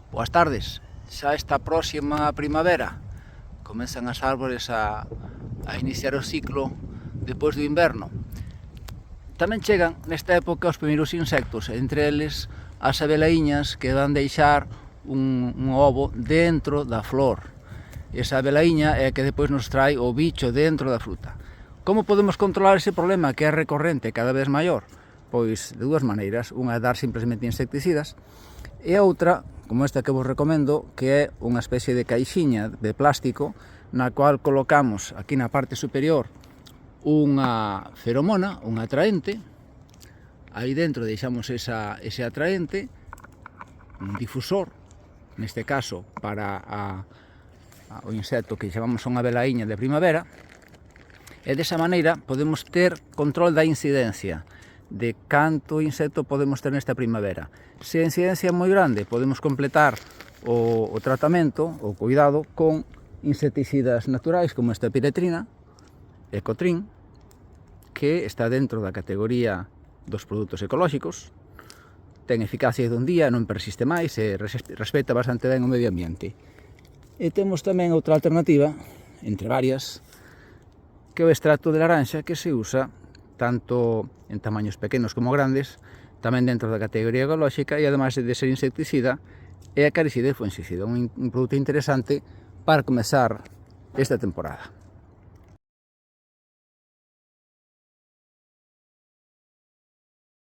Boas tardes, xa está próxima a primavera. Comezan as árbores a iniciar o ciclo depois do inverno. Tamén chegan nesta época os primeiros insectos, entre eles as abelaiñas que van deixar un ovo dentro da flor. Esa abelaiña é a que depois nos trae o bicho dentro da fruta. Como podemos controlar ese problema que é recorrente cada vez maior? Pois de dúas maneiras, unha é dar simplemente insecticidas e a outra, como esta que vos recomendo, que é unha especie de caixiña de plástico na cual colocamos aquí na parte superior unha feromona, un atraente. Aí dentro deixamos ese atraente, un difusor, neste caso para o insecto que chamamos unha abelaiña de primavera, e desa maneira podemos ter control da incidencia de canto insecto podemos ter nesta primavera. Se a incidencia é moi grande, podemos completar o tratamento, o cuidado, con insecticidas naturais como esta piretrina, Ecotrin, que está dentro da categoría dos produtos ecolóxicos, ten eficacia de un día, non persiste máis e respecta bastante ben o medio ambiente. E temos tamén outra alternativa, entre varias, que é o extracto de laranxa, que se usa tanto en tamaños pequenos como grandes, tamén dentro da categoría ecolóxica, e ademais de ser insecticida, é acaricida e fungicida, un produto interesante para comezar esta temporada.